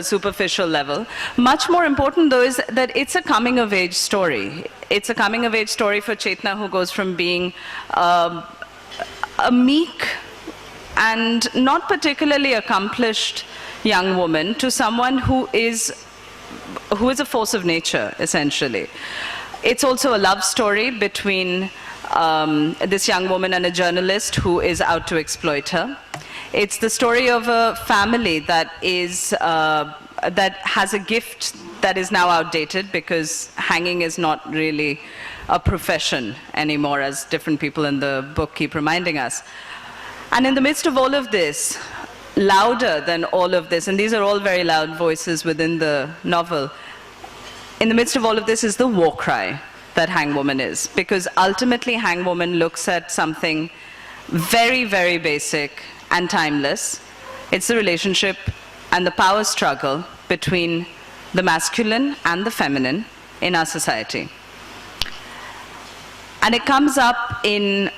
superficial level. Much more important, though, is that it's a coming-of-age story. It's a coming-of-age story for Chetna, who goes from being a meek and not particularly accomplished young woman to someone who is a force of nature, essentially. It's also a love story between this young woman and a journalist who is out to exploit her. It's the story of a family that has a gift that is now outdated, because hanging is not really a profession anymore, as different people in the book keep reminding us. And in the midst of all of this, louder than all of this, and these are all very loud voices within the novel, in the midst of all of this is the war cry that Hangwoman is. Because ultimately Hangwoman looks at something very, very basic and timeless. It's the relationship and the power struggle between the masculine and the feminine in our society. And it comes up in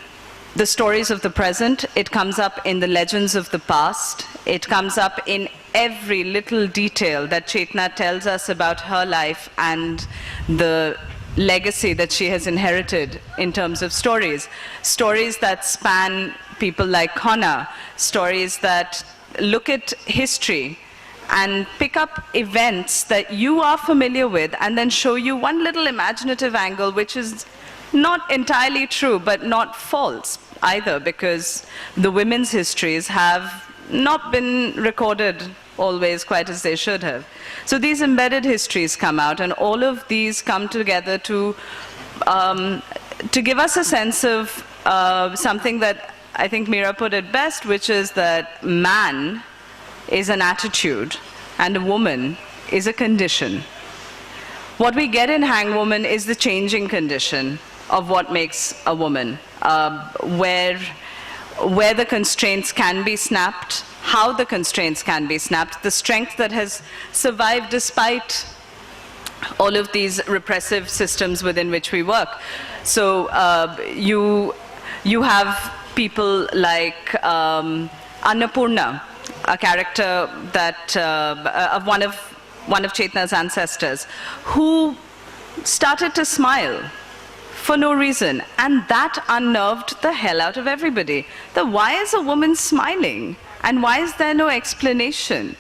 the stories of the present, it comes up in the legends of the past, it comes up in every little detail that Chetna tells us about her life and the legacy that she has inherited in terms of stories. Stories that span people like Connor, stories that look at history and pick up events that you are familiar with and then show you one little imaginative angle, which is not entirely true, but not false either, because the women's histories have not been recorded always quite as they should have. So these embedded histories come out, and all of these come together to give us a sense of something that I think Mira put it best, which is that man is an attitude and a woman is a condition. What we get in Hangwoman is the changing condition of what makes a woman, where the constraints can be snapped, how the constraints can be snapped, the strength that has survived despite all of these repressive systems within which we work. So you have people like Annapurna, a character that of one of Chetna's ancestors, who started to smile for no reason, and that unnerved the hell out of everybody. Why is a woman smiling? And why is there no explanation?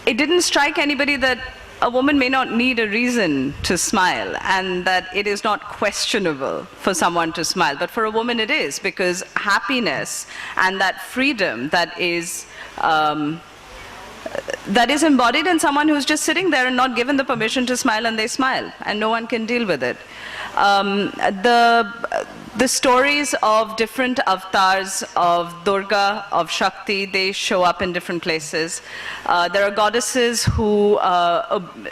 It didn't strike anybody that a woman may not need a reason to smile, and that it is not questionable for someone to smile. But for a woman it is, because happiness and that freedom that is embodied in someone who's just sitting there and not given the permission to smile, and they smile, and no one can deal with it. The stories of different avatars of Durga, of Shakti, they show up in different places. There are goddesses who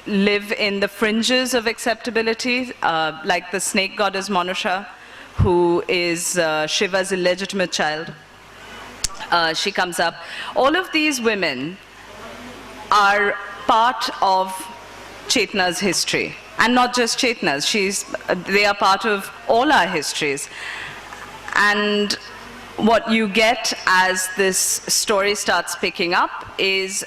live in the fringes of acceptability, like the snake goddess Manusha, who is Shiva's illegitimate child. She comes up. All of these women are part of Chetna's history. And not just Chetna's, they are part of all our histories. And what you get as this story starts picking up is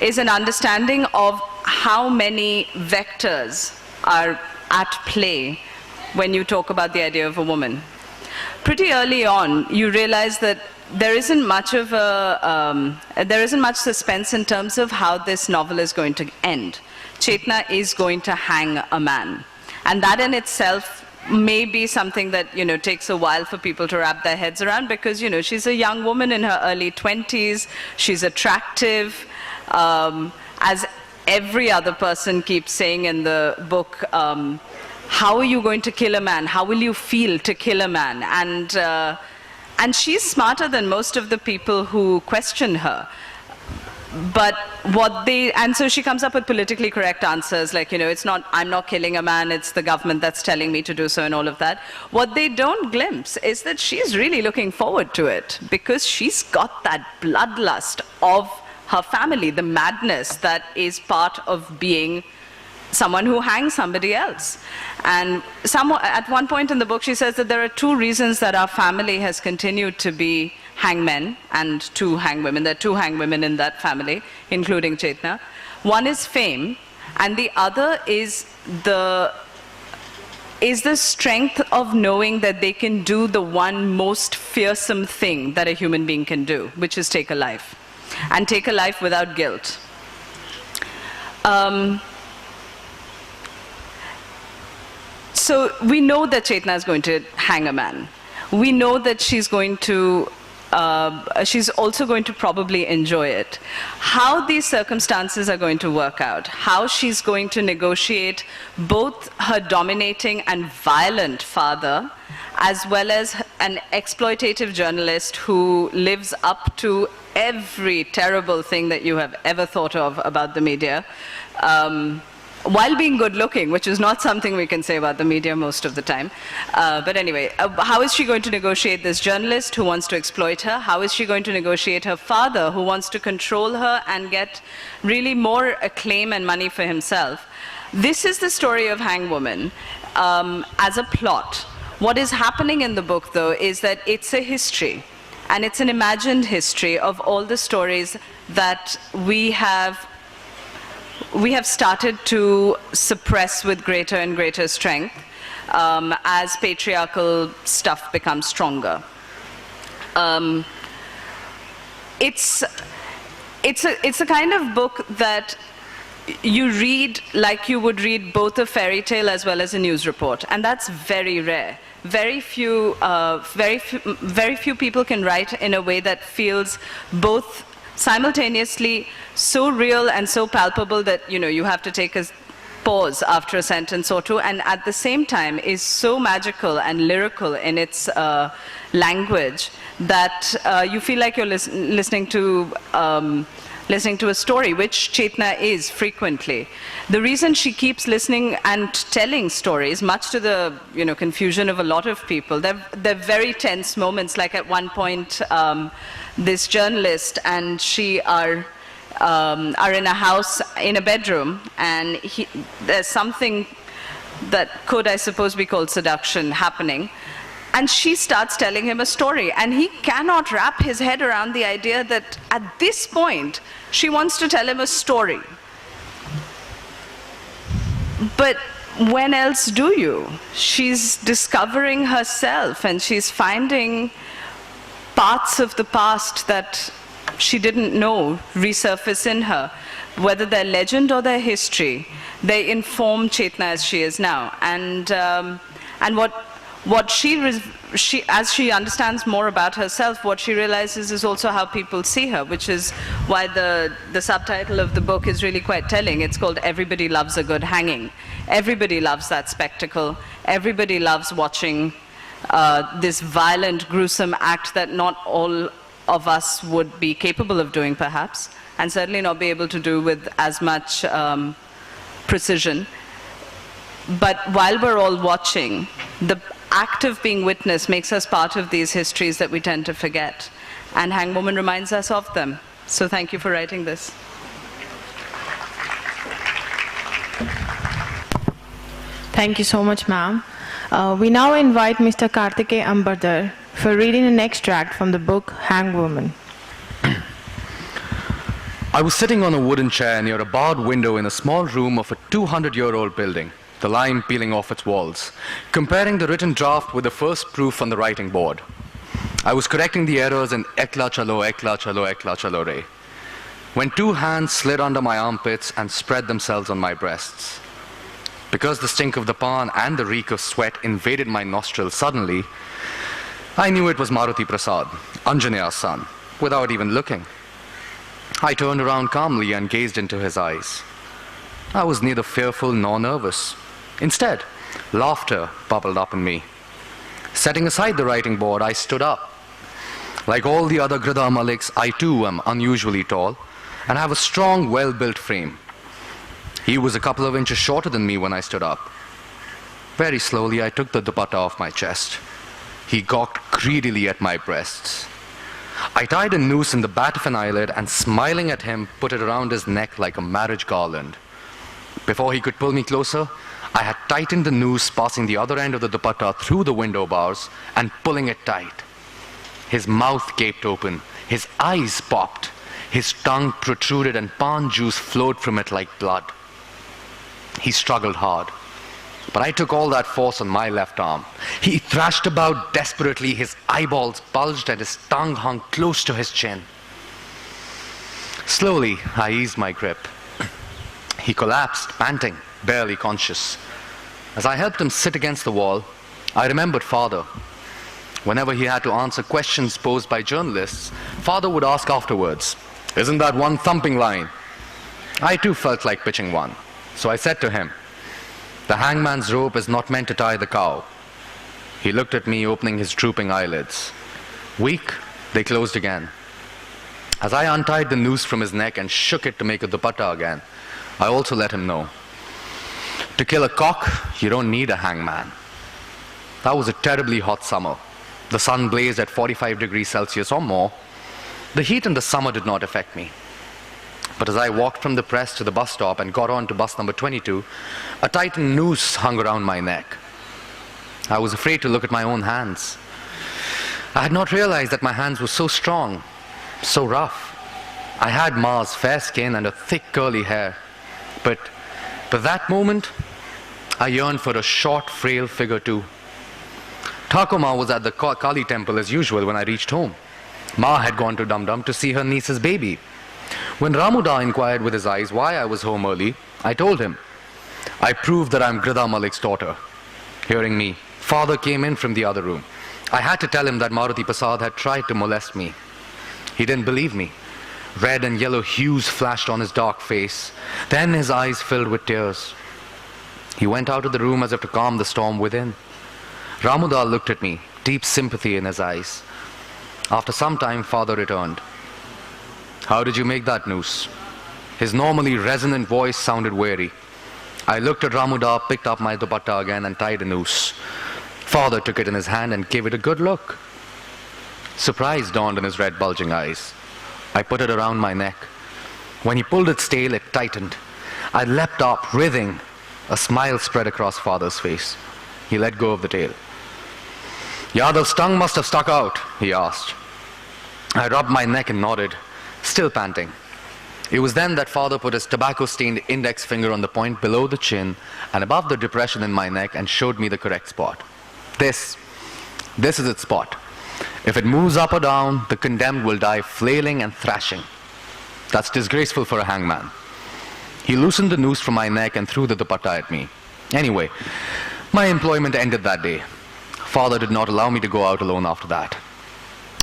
an understanding of how many vectors are at play when you talk about the idea of a woman. Pretty early on, you realize that there isn't much suspense in terms of how this novel is going to end. Chetna is going to hang a man. And that in itself may be something that, takes a while for people to wrap their heads around, because, she's a young woman in her early 20s, she's attractive, as every other person keeps saying in the book, how are you going to kill a man? How will you feel to kill a man? And she's smarter than most of the people who question her. But and so she comes up with politically correct answers, like, it's not, I'm not killing a man, it's the government that's telling me to do so, and all of that. What they don't glimpse is that she's really looking forward to it, because she's got that bloodlust of her family, the madness that is part of being someone who hangs somebody else. And at one point in the book, she says that there are two reasons that our family has continued to be hangmen and 2 hangwomen. There are 2 hangwomen in that family, including Chetna. One is fame, and the other is the strength of knowing that they can do the one most fearsome thing that a human being can do, which is take a life, and take a life without guilt. So we know that Chetna is going to hang a man. We know that she's also going to probably enjoy it. How these circumstances are going to work out, how she's going to negotiate both her dominating and violent father, as well as an exploitative journalist who lives up to every terrible thing that you have ever thought of about the media, while being good looking, which is not something we can say about the media most of the time. But anyway, how is she going to negotiate this journalist who wants to exploit her? How is she going to negotiate her father who wants to control her and get really more acclaim and money for himself? This is the story of Hangwoman as a plot. What is happening in the book, though, is that it's a history, and it's an imagined history of all the stories that we have started to suppress with greater and greater strength as patriarchal stuff becomes stronger. It's a kind of book that you read like you would read both a fairy tale as well as a news report, and that's very rare. Very few people can write in a way that feels both simultaneously so real and so palpable that you have to take a pause after a sentence or two, and at the same time is so magical and lyrical in its language that you feel like you're listening to a story, which Chetna is frequently. The reason she keeps listening and telling stories, much to the confusion of a lot of people, they're very tense moments. Like at one point, this journalist and she are in a house, in a bedroom, and there's something that could, I suppose, be called seduction happening. And she starts telling him a story, and he cannot wrap his head around the idea that at this point, she wants to tell him a story. But when else do you? She's discovering herself, and she's finding parts of the past that she didn't know resurface in her. Whether they're legend or they're history, they inform Chetna as she is now. And what she as she understands more about herself, what she realizes is also how people see her, which is why the subtitle of the book is really quite telling. It's called Everybody Loves a Good Hanging. Everybody loves that spectacle. Everybody loves watching this violent, gruesome act that not all of us would be capable of doing, perhaps, and certainly not be able to do with as much precision. But while we're all watching, the act of being witness makes us part of these histories that we tend to forget. And Hangwoman reminds us of them. So thank you for writing this. Thank you so much, ma'am. We now invite Mr. Karthikeya Ambardar for reading an extract from the book Hangwoman. I was sitting on a wooden chair near a barred window in a small room of a 200-year-old building, the lime peeling off its walls, comparing the written draft with the first proof on the writing board. I was correcting the errors in ekla chalo re, when 2 hands slid under my armpits and spread themselves on my breasts. Because the stink of the pan and the reek of sweat invaded my nostrils suddenly, I knew it was Maruti Prasad, Anjaneya's son, without even looking. I turned around calmly and gazed into his eyes. I was neither fearful nor nervous. Instead, laughter bubbled up in me. Setting aside the writing board, I stood up. Like all the other Gridha Maliks, I too am unusually tall and have a strong, well-built frame. He was a couple of inches shorter than me when I stood up. Very slowly, I took the dupatta off my chest. He gawked greedily at my breasts. I tied a noose in the bat of an eyelid and, smiling at him, put it around his neck like a marriage garland. Before he could pull me closer, I had tightened the noose, passing the other end of the dupatta through the window bars and pulling it tight. His mouth gaped open, his eyes popped, his tongue protruded, and pan juice flowed from it like blood. He struggled hard, but I took all that force on my left arm. He thrashed about desperately, his eyeballs bulged and his tongue hung close to his chin. Slowly, I eased my grip. He collapsed, panting, barely conscious. As I helped him sit against the wall, I remembered Father. Whenever he had to answer questions posed by journalists, Father would ask afterwards, "Isn't that one thumping line?" I too felt like pitching one. So I said to him, "The hangman's rope is not meant to tie the cow." He looked at me, opening his drooping eyelids. Weak, they closed again. As I untied the noose from his neck and shook it to make a dupatta again, I also let him know. To kill a cock, you don't need a hangman. That was a terribly hot summer. The sun blazed at 45 degrees Celsius or more. The heat in the summer did not affect me. But as I walked from the press to the bus stop and got on to bus number 22, a tightened noose hung around my neck. I was afraid to look at my own hands. I had not realized that my hands were so strong, so rough. I had Ma's fair skin and a thick curly hair. But that moment, I yearned for a short, frail figure too. Thakuma was at the Kali temple as usual when I reached home. Ma had gone to Dum Dum to see her niece's baby. When Ramuda inquired with his eyes why I was home early, I told him, "I proved that I'm Grida Malik's daughter." Hearing me, Father came in from the other room. I had to tell him that Maruti Prasad had tried to molest me. He didn't believe me. Red and yellow hues flashed on his dark face. Then his eyes filled with tears. He went out of the room as if to calm the storm within. Ramuda looked at me, deep sympathy in his eyes. After some time, Father returned. "How did you make that noose?" His normally resonant voice sounded weary. I looked at Ramuda, picked up my dupatta again and tied a noose. Father took it in his hand and gave it a good look. Surprise dawned in his red bulging eyes. I put it around my neck. When he pulled its tail, it tightened. I leapt up, writhing. A smile spread across Father's face. He let go of the tail. "Yadav's tongue must have stuck out," he asked. I rubbed my neck and nodded, still panting. It was then that Father put his tobacco-stained index finger on the point below the chin and above the depression in my neck and showed me the correct spot. This is its spot. If it moves up or down, the condemned will die flailing and thrashing. That's disgraceful for a hangman. He loosened the noose from my neck and threw the dupatta at me. Anyway, my employment ended that day. Father did not allow me to go out alone after that.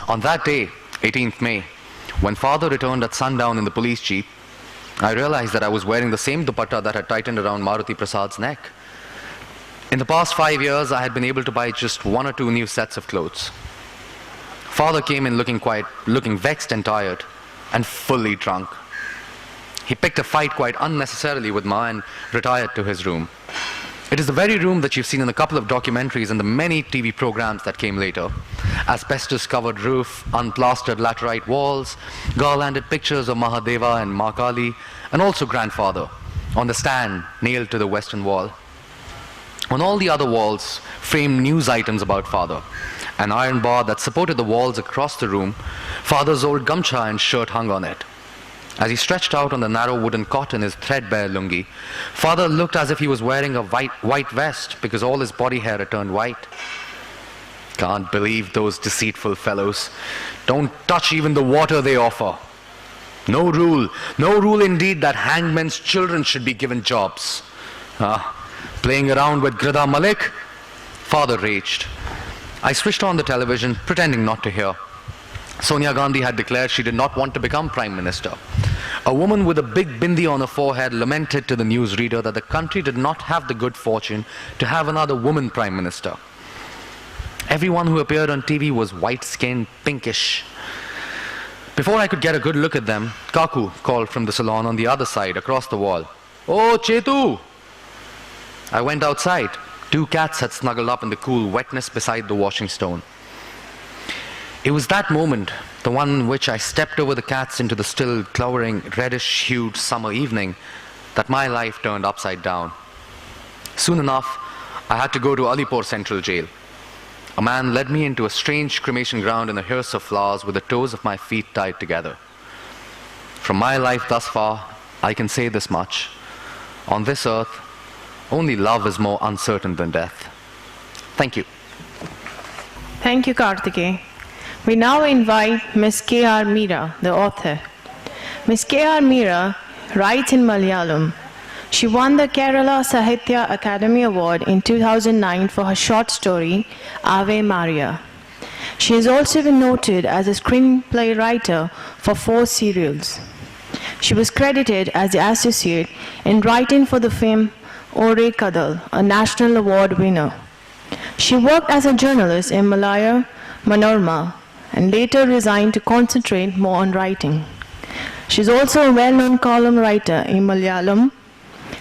On that day, 18th May, when Father returned at sundown in the police jeep, I realized that I was wearing the same dupatta that had tightened around Maruti Prasad's neck. In the past 5 years, I had been able to buy just 1 or 2 new sets of clothes. Father came in looking vexed and tired, and fully drunk. He picked a fight quite unnecessarily with Ma and retired to his room. It is the very room that you've seen in a couple of documentaries and the many TV programs that came later. Asbestos-covered roof, unplastered laterite walls, garlanded pictures of Mahadeva and Ma Kali, and also Grandfather, on the stand nailed to the western wall. On all the other walls, framed news items about Father. An iron bar that supported the walls across the room, Father's old gamcha and shirt hung on it. As he stretched out on the narrow wooden cot in his threadbare lungi, Father looked as if he was wearing a white vest because all his body hair had turned white. Can't believe those deceitful fellows. Don't touch even the water they offer. No rule indeed that hangmen's children should be given jobs. Playing around with Grida Malik? Father raged. I switched on the television, pretending not to hear. Sonia Gandhi had declared she did not want to become Prime Minister. A woman with a big bindi on her forehead lamented to the newsreader that the country did not have the good fortune to have another woman Prime Minister. Everyone who appeared on TV was white-skinned, pinkish. Before I could get a good look at them, Kaku called from the salon on the other side, across the wall. "Oh, Chetu!" I went outside. 2 cats had snuggled up in the cool wetness beside the washing stone. It was that moment, the one in which I stepped over the cats into the still glowering, reddish-hued summer evening, that my life turned upside down. Soon enough, I had to go to Alipore Central Jail. A man led me into a strange cremation ground in a hearse of flowers with the toes of my feet tied together. From my life thus far, I can say this much. On this earth, only love is more uncertain than death. Thank you. Thank you, Karthikeya. We now invite Ms. K.R. Meera, the author. Ms. K.R. Meera writes in Malayalam. She won the Kerala Sahitya Academy Award in 2009 for her short story, Ave Maria. She has also been noted as a screenplay writer for 4 serials. She was credited as the associate in writing for the film Ore Kadal, a national award winner. She worked as a journalist in Malaya Manorama and later resigned to concentrate more on writing. She is also a well-known column writer in Malayalam.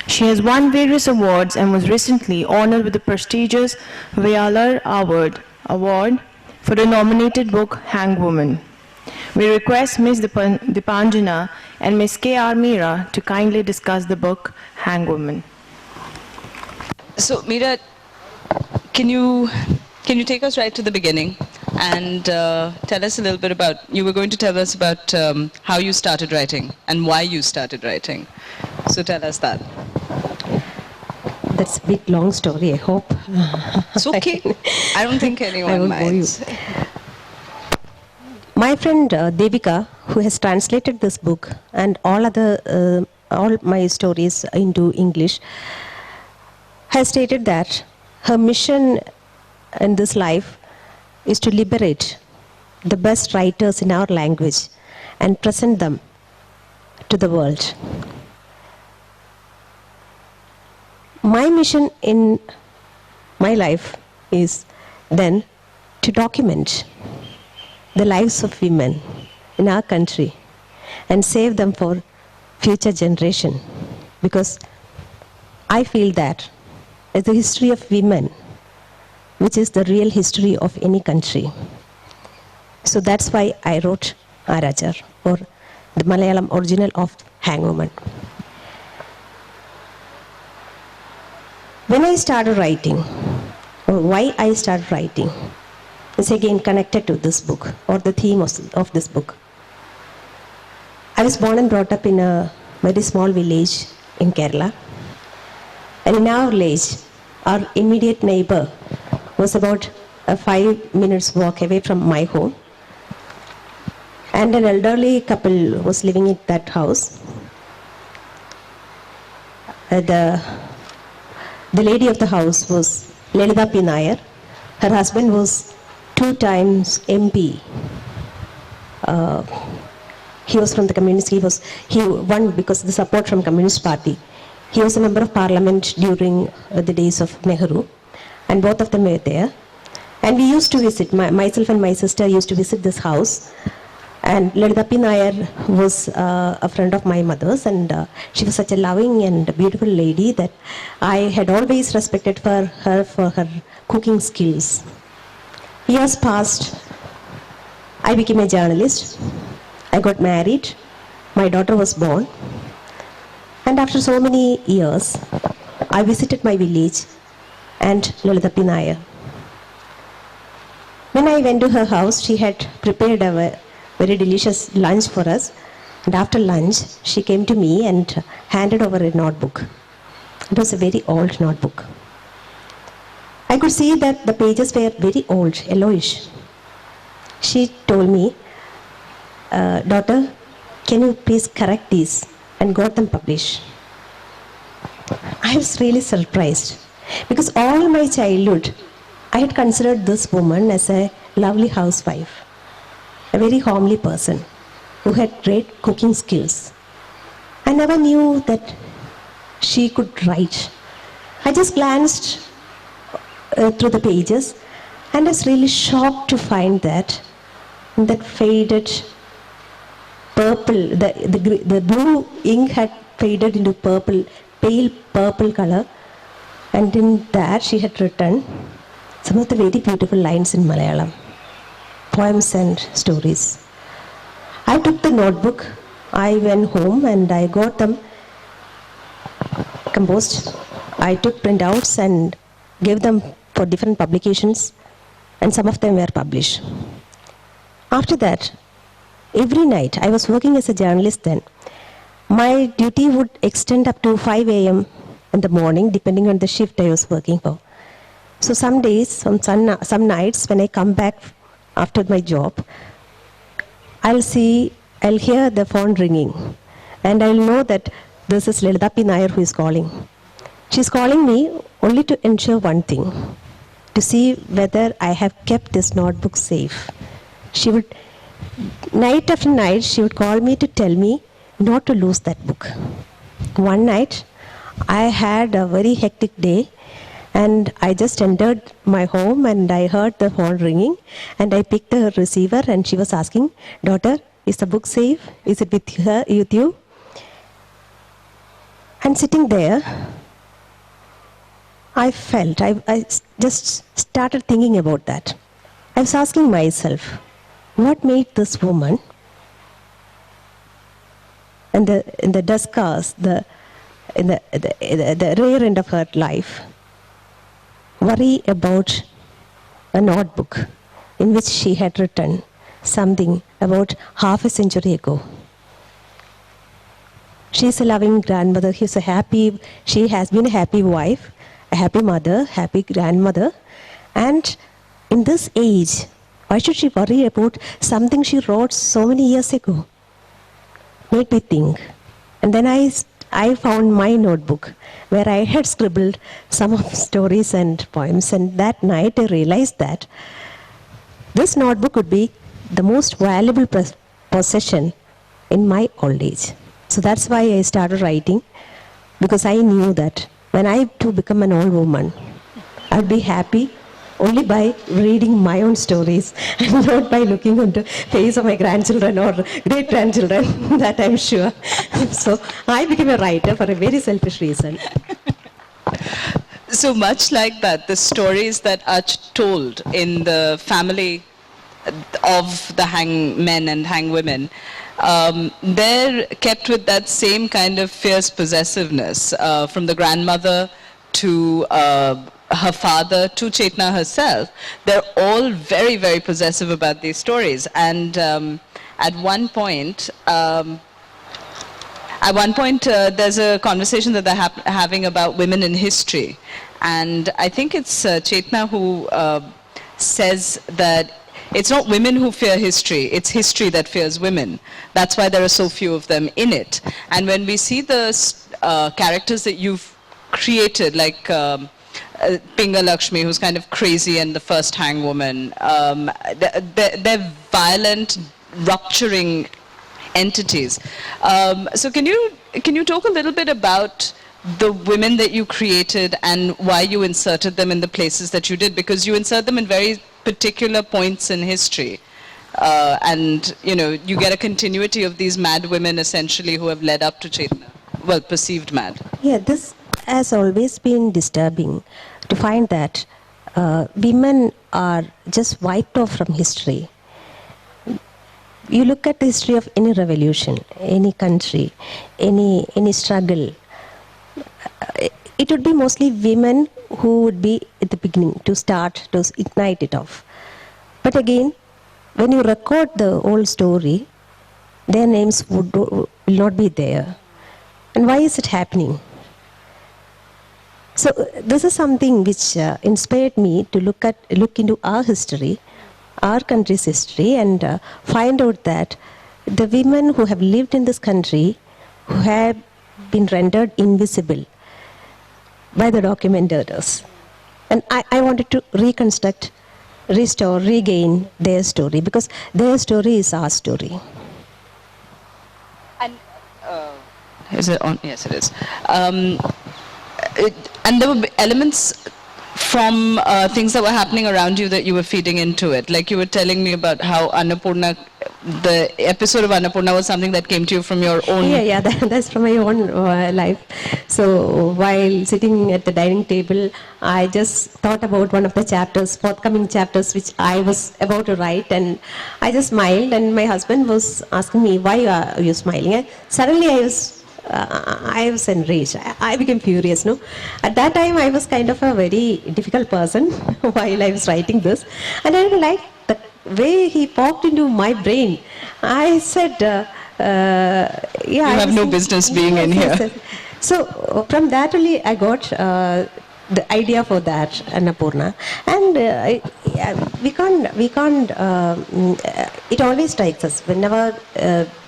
She has won various awards and was recently honored with the prestigious Vayalar Award for the nominated book Hangwoman. We request Ms. Dipanjana and Ms. K.R. Meera to kindly discuss the book Hangwoman. So, Meera, can you take us right to the beginning and tell us a little bit about, you were going to tell us about how you started writing and why you started writing. So tell us that. That's a bit long story, I hope. It's okay. I don't think anyone minds. My friend Devika, who has translated this book and all my stories into English, has stated that her mission in this life is to liberate the best writers in our language and present them to the world. My mission in my life is then to document the lives of women in our country and save them for future generation, because I feel that it's the history of women which is the real history of any country. So that's why I wrote Arajar, or the Malayalam original of Hangwoman. When I started writing, or why I started writing, is again connected to this book, or the theme of this book. I was born and brought up in a very small village in Kerala. And in our village, our immediate neighbor was about a 5 minutes walk away from my home. And an elderly couple was living in that house. The lady of the house was Lelitha P. Nair. Her husband was 2 times MP. He was from the communist. He won because of the support from Communist Party. He was a member of parliament during the days of Nehru, and both of them were there. And we used to visit, myself and my sister used to visit this house. And Lelitha P. Nair was a friend of my mother's, and she was such a loving and beautiful lady that I had always respected for her cooking skills. Years passed. I became a journalist. I got married. My daughter was born. And after so many years, I visited my village and Lelitha P. Nair. When I went to her house, she had prepared a very delicious lunch for us. And after lunch, she came to me and handed over a notebook. It was a very old notebook. I could see that the pages were very old, yellowish. She told me, daughter, can you please correct these and got them published? I was really surprised, because all my childhood, I had considered this woman as a lovely housewife, a very homely person who had great cooking skills. I never knew that she could write. I just glanced through the pages and I was really shocked to find that faded purple, the blue ink had faded into purple, pale purple color, and in that she had written some of the very beautiful lines in Malayalam, poems and stories. I took the notebook, I went home and I got them composed. I took printouts and gave them for different publications. and some of them were published. After that, every night, I was working as a journalist then, my duty would extend up to 5 a.m. in the morning, depending on the shift I was working for. So some days, some nights, when I come back after my job, I'll hear the phone ringing, and I'll know that this is Lalitha P. Nair who is calling. She's calling me only to ensure one thing, to see whether I have kept this notebook safe. She would, night after night, she would call me to tell me not to lose that book. One night, I had a very hectic day, and I just entered my home and I heard the phone ringing, and I picked the receiver and she was asking, "Daughter, is the book safe? Is it with you?" And sitting there, I just started thinking about that. I was asking myself, what made this woman in the dusk hours, in the rare end of her life, worry about a notebook in which she had written something about half a century ago. She's a loving grandmother. She has been a happy wife, a happy mother, happy grandmother. And in this age, why should she worry about something she wrote so many years ago? Made me think. And then I found my notebook where I had scribbled some of stories and poems. And that night I realized that this notebook would be the most valuable possession in my old age. So that's why I started writing, because I knew that when I too become an old woman, I'd be happy only by reading my own stories and not by looking into the face of my grandchildren or great-grandchildren, that I'm sure. So I became a writer for a very selfish reason. So much like that, the stories that are told in the family of the hangmen and hangwomen, they're kept with that same kind of fierce possessiveness, from the grandmother to her father to Chetna herself. They're all very, very possessive about these stories. And at one point, there's a conversation that they're having about women in history. And I think it's Chetna who says that it's not women who fear history, it's history that fears women. That's why there are so few of them in it. And when we see the characters that you've created, like Pinga Lakshmi, who's kind of crazy and the first hangwoman, they're violent, rupturing entities. So can you talk a little bit about the women that you created and why you inserted them in the places that you did? Because you insert them in very particular points in history. And you get a continuity of these mad women essentially who have led up to Chetna. Well, perceived mad. Yeah, this has always been disturbing to find that women are just wiped off from history. You look at the history of any revolution, any country, any struggle, it would be mostly women who would be at the beginning to ignite it off. But again, when you record the whole story, their names will not be there. And why is it happening? So this is something which inspired me to look into our history, our country's history, and find out that the women who have lived in this country, who have been rendered invisible by the documenters. And I wanted to reconstruct, restore, regain their story, because their story is our story. And is it on? Yes, it is. And there were elements from things that were happening around you that you were feeding into it. Like you were telling me about how Annapurna, the episode of Annapurna was something that came to you from your own... Yeah, that's from my own life. So while sitting at the dining table, I just thought about one of the chapters, forthcoming chapters, which I was about to write, and I just smiled, and my husband was asking me, why are you smiling? And suddenly I was I was enraged. I became furious. No, at that time I was kind of a very difficult person while I was writing this, and I didn't like the way he popped into my brain. I said, "Yeah, You have no business being in here." yes. So from that only I got the idea for that, Annapurna, and we can't. It always strikes us whenever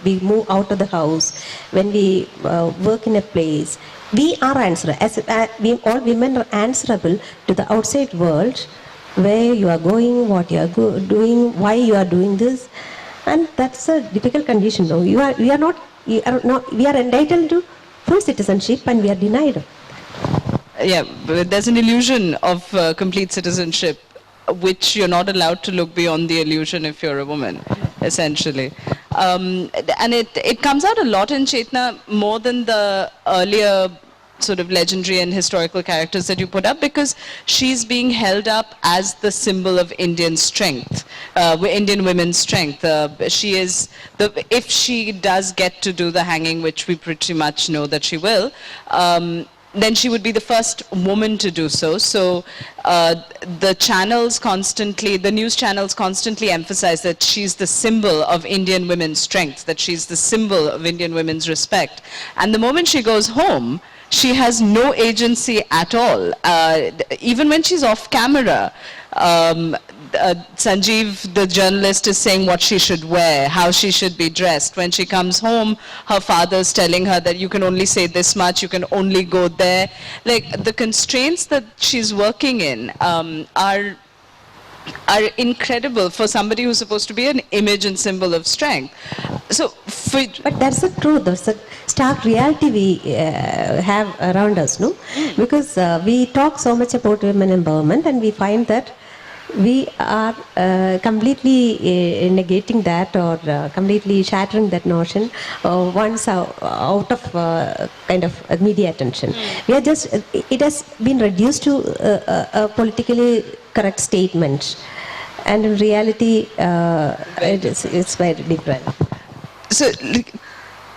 we move out of the house, when we work in a place. We are answerable. As we all women are answerable to the outside world, where you are going, what you are doing, why you are doing this, and that's a difficult condition. No, we are not. We are entitled to full citizenship, and we are denied. Yeah, but there's an illusion of complete citizenship, which you're not allowed to look beyond the illusion if you're a woman, essentially. And it comes out a lot in Chetna, more than the earlier sort of legendary and historical characters that you put up, because she's being held up as the symbol of Indian strength, Indian women's strength. She is if she does get to do the hanging, which we pretty much know that she will, then she would be the first woman to do so. So the news channels constantly emphasize that she's the symbol of Indian women's strength, that she's the symbol of Indian women's respect. And the moment she goes home, she has no agency at all. Even when she's off camera, Sanjeev, the journalist, is saying what she should wear, how she should be dressed. When she comes home, her father's telling her that you can only say this much, you can only go there. Like, the constraints that she's working in are incredible for somebody who's supposed to be an image and symbol of strength. So, but that's the truth. That's the stark reality we have around us, no? Because we talk so much about women empowerment, and we find that we are completely negating that, or completely shattering that notion once out of kind of media attention. We are just, it has been reduced to a politically correct statement, and in reality it's very different. So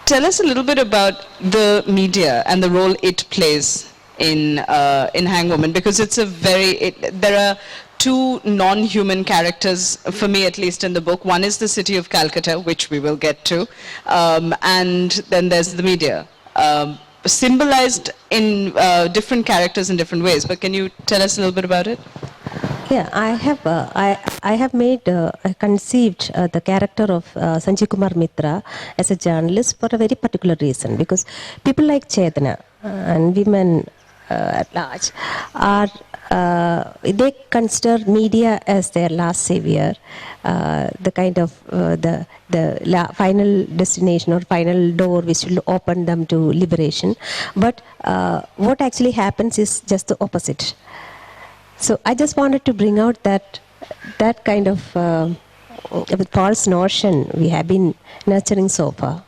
tell us a little bit about the media and the role it plays in Hangwoman, because it's a there are two non-human characters, for me at least, in the book. One is the city of Calcutta, which we will get to, and then there's the media, symbolized in different characters in different ways. But can you tell us a little bit about it? Yeah, I have made, conceived the character of Sanjay Kumar Mitra as a journalist for a very particular reason, because people like Chetna and women at large are, they consider media as their last savior, the kind of the final destination or final door which will open them to liberation. But what actually happens is just the opposite. So I just wanted to bring out that kind of false notion we have been nurturing so far.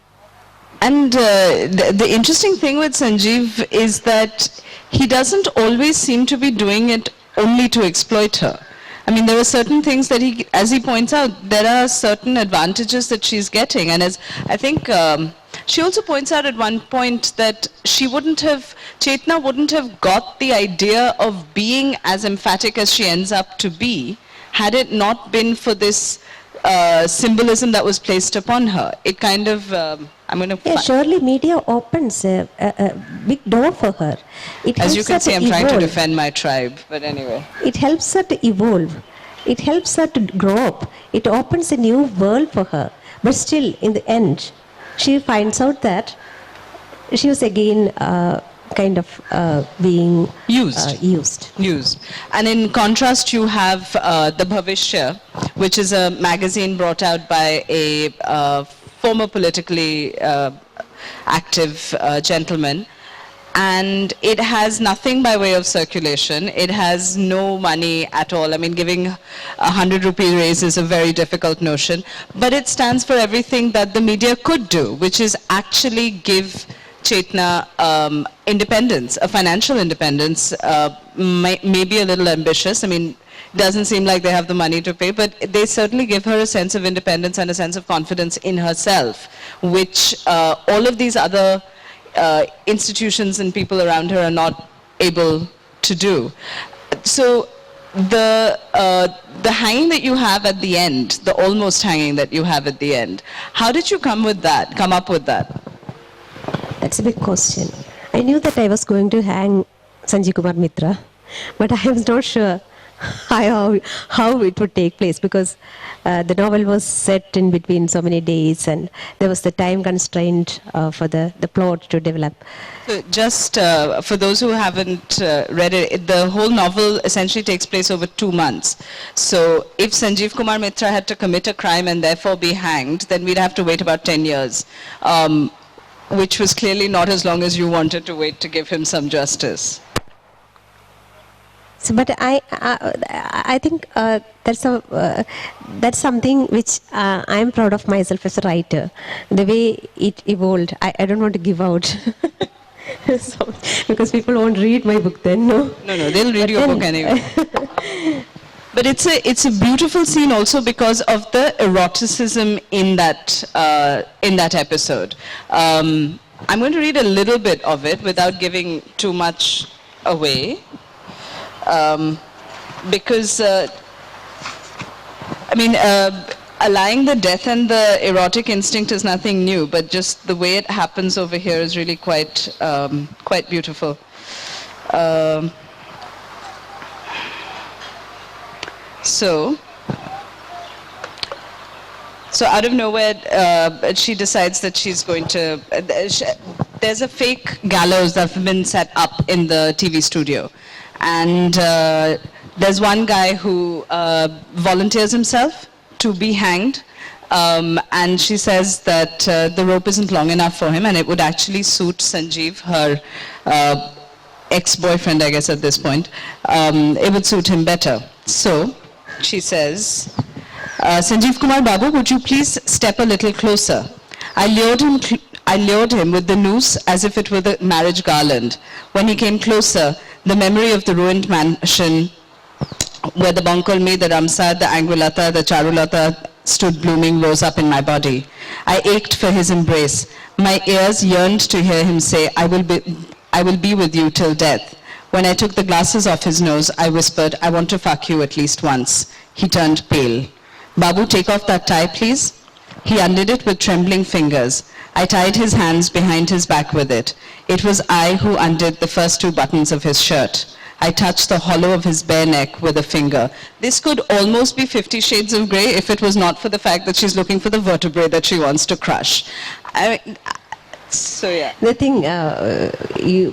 And the interesting thing with Sanjeev is that he doesn't always seem to be doing it only to exploit her. I mean, there are certain things that as he points out, there are certain advantages that she's getting. And as I think she also points out at one point that Chetna wouldn't have got the idea of being as emphatic as she ends up to be, had it not been for this symbolism that was placed upon her. It kind of, I'm going to... Yeah, surely media opens a big door for her. As you can see, I'm trying to defend my tribe, but anyway. It helps her to evolve. It helps her to grow up. It opens a new world for her. But still, in the end, she finds out that she was again kind of being used. And in contrast, you have the Bhavishya, which is a magazine brought out by a former politically active gentleman. And it has nothing by way of circulation. It has no money at all. I mean, giving 100 rupee raise is a very difficult notion. But it stands for everything that the media could do, which is actually give Chetna independence, a financial independence, maybe a little ambitious. I mean, doesn't seem like they have the money to pay, but they certainly give her a sense of independence and a sense of confidence in herself, which all of these other institutions and people around her are not able to do. So the hanging that you have at the end, the almost hanging that you have at the end, how did you come up with that? That's a big question. I knew that I was going to hang Sanjeev Kumar Mitra, but I was not sure how it would take place, because the novel was set in between so many days, and there was the time constraint for the plot to develop. So just for those who haven't read it, the whole novel essentially takes place over 2 months. So if Sanjeev Kumar Mitra had to commit a crime and therefore be hanged, then we'd have to wait about 10 years, which was clearly not as long as you wanted to wait to give him some justice. So, but I think that's something which I am proud of myself as a writer. The way it evolved, I don't want to give out. So, because people won't read my book then, no? No, they'll read your book anyway. But it's a beautiful scene also because of the eroticism in that episode. I'm going to read a little bit of it without giving too much away. Because, allying the death and the erotic instinct is nothing new, but just the way it happens over here is really quite beautiful. So out of nowhere, she decides that she's going to... there's a fake gallows that have been set up in the TV studio. And there's one guy who volunteers himself to be hanged. And she says that the rope isn't long enough for him, and it would actually suit Sanjeev, her ex-boyfriend, I guess, at this point. It would suit him better. So she says, Sanjeev Kumar Babu, would you please step a little closer? I lured him with the noose as if it were the marriage garland. When he came closer, the memory of the ruined mansion where the Bankolmi, the Ramsar, the Angulata, the Charulata stood blooming rose up in my body. I ached for his embrace. My ears yearned to hear him say, I will be with you till death. When I took the glasses off his nose, I whispered, I want to fuck you at least once. He turned pale. Babu, take off that tie, please. He undid it with trembling fingers. I tied his hands behind his back with it. It was I who undid the first 2 buttons of his shirt. I touched the hollow of his bare neck with a finger. This could almost be 50 Shades of Grey if it was not for the fact that she's looking for the vertebrae that she wants to crush. So yeah. The thing,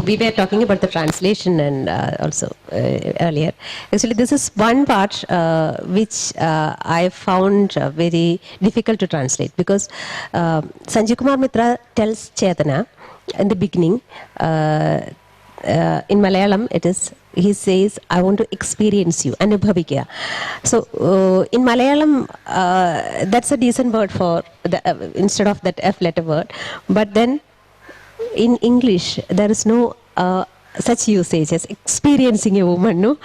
we were talking about the translation and also earlier. Actually, this is one part which I found very difficult to translate, because Sanjeev Kumar Mitra tells Chetana in the beginning, in Malayalam it is, he says, I want to experience you, anubhavikya. So in Malayalam, that's a decent word for the, instead of that F letter word. But then in English, there is no such usage as experiencing a woman, no?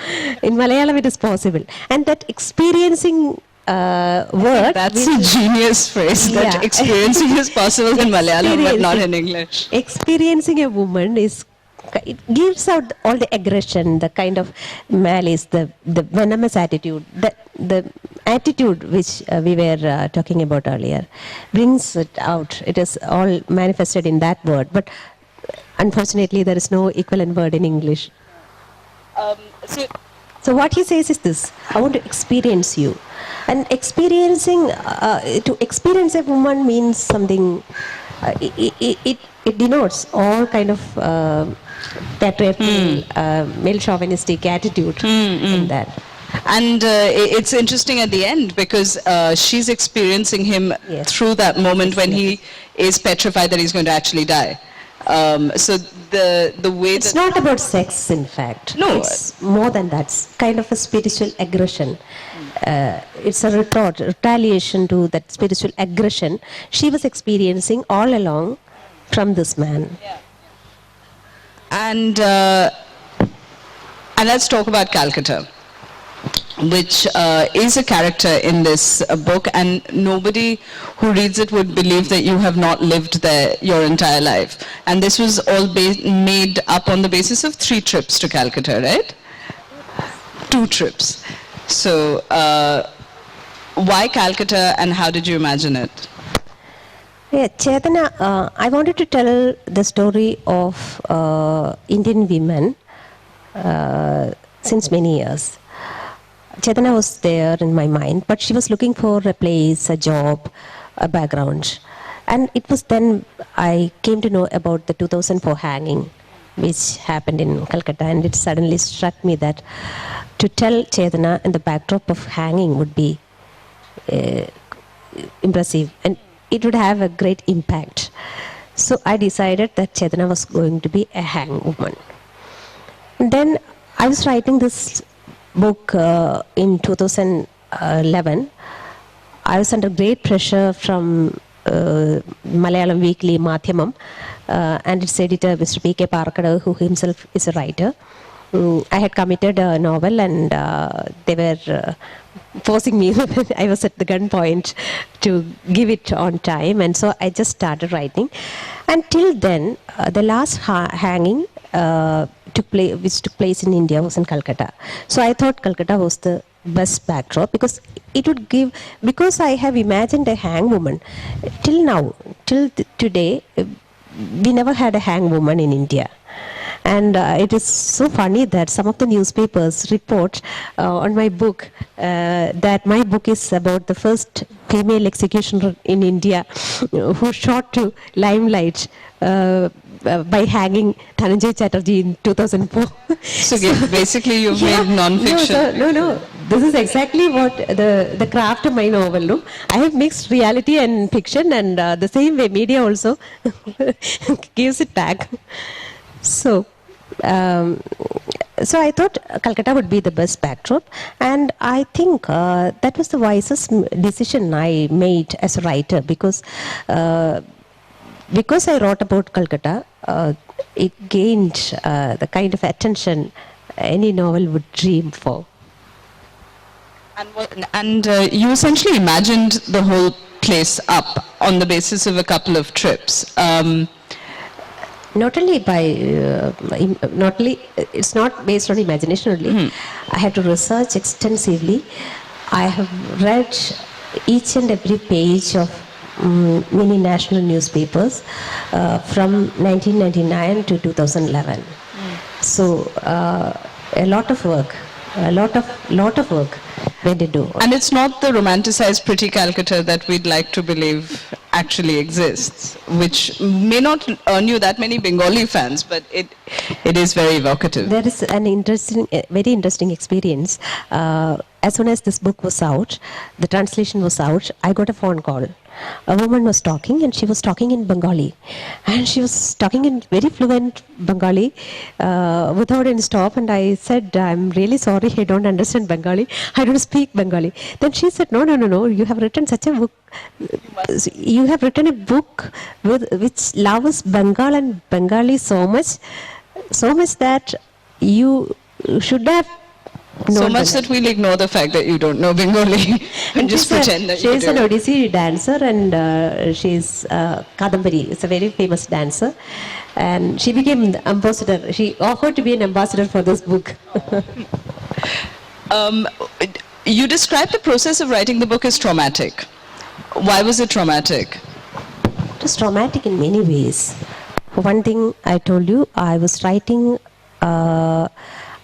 In Malayalam, it is possible. And that experiencing word... That's a genius phrase, that experiencing is possible in Malayalam, but not in English. Experiencing a woman is... It gives out all the aggression, the kind of malice, the venomous attitude, the attitude which we were talking about earlier, brings it out. It is all manifested in that word. But unfortunately, there is no equivalent word in English. So what he says is this: I want to experience you. And experiencing, to experience a woman means something, it denotes all kind of patriarchal, male chauvinistic attitude in that. And it's interesting at the end because she's experiencing him through that moment when he is petrified that he's going to actually die. So the way it's not about sex, in fact. No, it's more than that. It's kind of a spiritual aggression. It's a retaliation to that spiritual aggression she was experiencing all along from this man. Yeah. And let's talk about Calcutta, which is a character in this book, and nobody who reads it would believe that you have not lived there your entire life. And this was all made up on the basis of 3 trips to Calcutta, right? 2 trips. So why Calcutta, and how did you imagine it? Yeah, Chetana, I wanted to tell the story of Indian women since many years. Chetana was there in my mind, but she was looking for a place, a job, a background. And it was then I came to know about the 2004 hanging, which happened in Calcutta, and it suddenly struck me that to tell Chetana in the backdrop of hanging would be impressive, and it would have a great impact. So I decided that Chetana was going to be a hang woman. And then I was writing this book in 2011. I was under great pressure from Malayalam weekly Madhyamam and its editor, Mr. P.K. Parakada, who himself is a writer. I had committed a novel, and they were forcing me. I was at the gunpoint to give it on time, and so I just started writing. Until then, the last hanging which took place in India was in Calcutta. So I thought Calcutta was the best backdrop because it would give, because I have imagined a hang woman. Till now, till today, we never had a hang woman in India. And it is so funny that some of the newspapers report on my book that my book is about the first female executioner in India who shot to limelight by hanging Dhananjay Chatterjee in 2004. So basically you've made non-fiction. No. This is exactly what the craft of my novel. No? I have mixed reality and fiction, and the same way media also gives it back. So I thought Calcutta would be the best backdrop, and I think that was the wisest decision I made as a writer because I wrote about Calcutta, it gained the kind of attention any novel would dream for. And you essentially imagined the whole place up on the basis of a couple of trips. Not only it's not based on imagination only. I had to research extensively. I have read each and every page of many national newspapers from 1999 to 2011. So a lot of work went into. And it's not the romanticized pretty Calcutta that we'd like to believe actually exists, which may not earn you that many Bengali fans, but it is very evocative. There is an very interesting experience. As soon as this book was out, the translation was out, I got a phone call. A woman was talking, and she was talking in Bengali. And she was talking in very fluent Bengali without any stop. And I said, I'm really sorry, I don't understand Bengali. I don't speak Bengali. Then she said, no, you have written such a book. You have written a book which loves Bengal and Bengali so much that you should have so much that we'll ignore the fact that you don't know Bengali and just pretend that you do. She's an Odissi dancer, and she's Kadambari. It's a very famous dancer. And she became the ambassador. She offered to be an ambassador for this book. You described the process of writing the book as traumatic. Why was it traumatic? It was traumatic in many ways. One thing I told you, I was writing...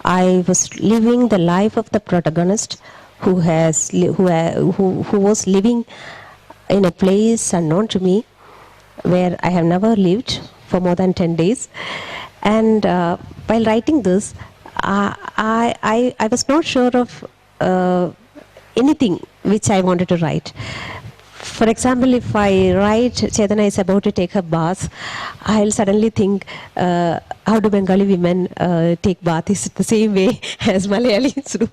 I was living the life of the protagonist who was living in a place unknown to me, where I have never lived for more than 10 days. And while writing this, I was not sure of anything which I wanted to write. For example, if I write Chetana is about to take her bath, I'll suddenly think, how do Bengali women take bath? Is it the same way as Malayalis do?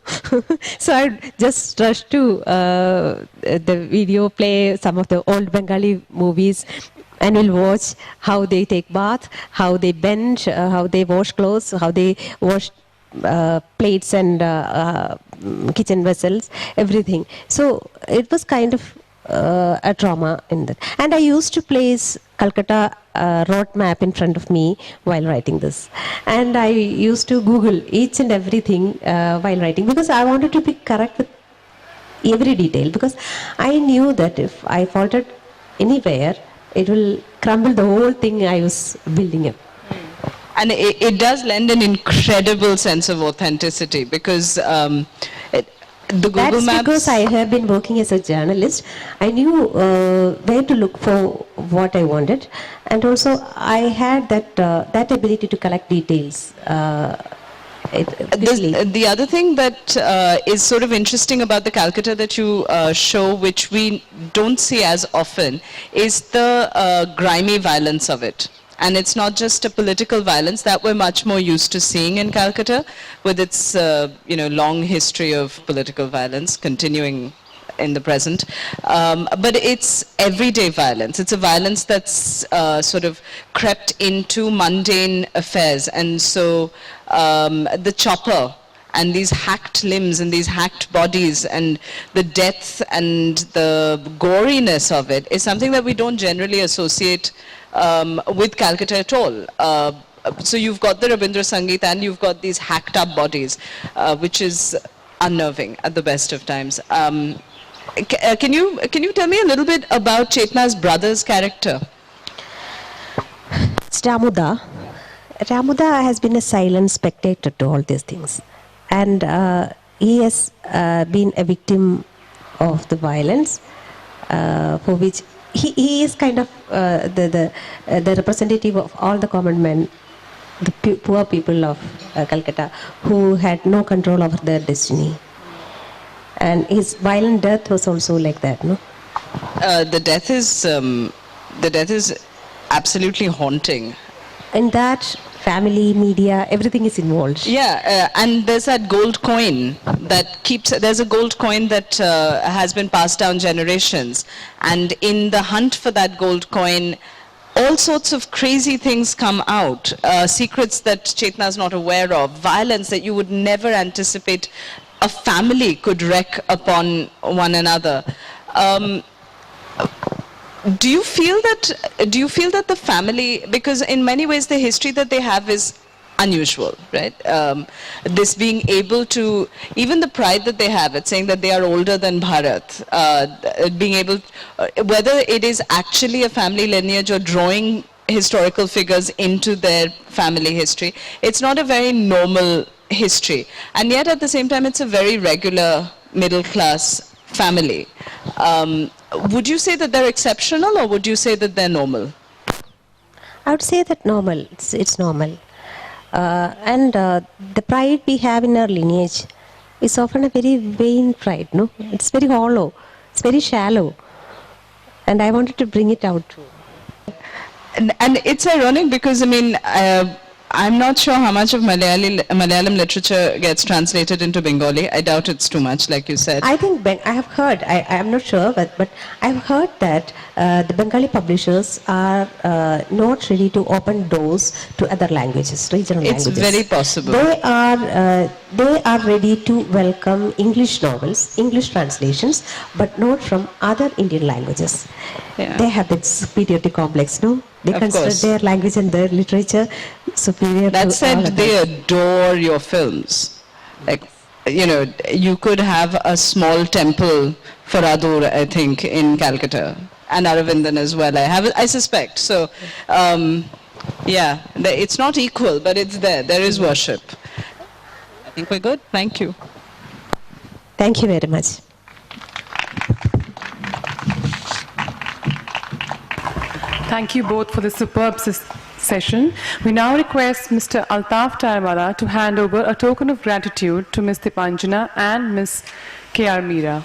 So I just rush to the video, play some of the old Bengali movies, and we'll watch how they take bath, how they bend, how they wash clothes, how they wash plates and kitchen vessels, everything. So it was kind of a trauma in that. And I used to place Calcutta road map in front of me while writing this. And I used to Google each and everything while writing, because I wanted to be correct with every detail, because I knew that if I faltered anywhere, it will crumble the whole thing I was building up. And it does lend an incredible sense of authenticity, because the Google That's Maps... because I have been working as a journalist. I knew where to look for what I wanted, and also I had that ability to collect details. The other thing that is sort of interesting about the Calcutta that you show, which we don't see as often, is the grimy violence of it. And it's not just a political violence that we're much more used to seeing in Calcutta, with its long history of political violence continuing in the present. But it's everyday violence. It's a violence that's sort of crept into mundane affairs. And so the chopper and these hacked limbs and these hacked bodies and the death and the goriness of it is something that we don't generally associate with Calcutta at all. So you've got the Rabindra Sangeet and you've got these hacked up bodies, which is unnerving at the best of times. Can you tell me a little bit about Chetna's brother's character? It's Ramuda. Ramuda has been a silent spectator to all these things, and he has been a victim of the violence, for which he is kind of the representative of all the common men, the poor people of Calcutta, who had no control over their destiny. And his violent death was also like that, no? The death is absolutely haunting. In that, family, media, everything is involved. Yeah, and there's that gold coin that there's a gold coin that has been passed down generations. And in the hunt for that gold coin, all sorts of crazy things come out. Secrets that Chetna's not aware of, violence that you would never anticipate a family could wreak upon one another. Do you feel that the family, because in many ways the history that they have is unusual, right? This being able to, even the pride that they have at saying that they are older than Bharat, being able, whether it is actually a family lineage or drawing historical figures into their family history, it's not a very normal history. And yet at the same time, it's a very regular middle class family. Would you say that they're exceptional, or would you say that they're normal? I would say that normal. It's normal. And the pride we have in our lineage is often a very vain pride, no? It's very hollow. It's very shallow. And I wanted to bring it out too. And it's ironic because, I mean, I'm not sure how much of Malayalam literature gets translated into Bengali. I doubt it's too much, like you said. I think I have heard, I am not sure, but I have heard that the Bengali publishers are not ready to open doors to other languages, regional languages. It's very possible. They are ready to welcome English novels, English translations, but not from other Indian languages. Yeah. They have that superiority complex, no? They Of consider course. their language and their literature superior That to all said, others. they adore your films. Like, you know, you could have a small temple for Adur, I think, in Calcutta, and Aravindan as well. I suspect. So, yeah, it's not equal, but it's there. There is worship. I think we're good. Thank you. Thank you very much. Thank you both for the superb session. We now request Mr. Altaf Tarwala to hand over a token of gratitude to Ms. Dipanjana and Ms. K.R. Meera.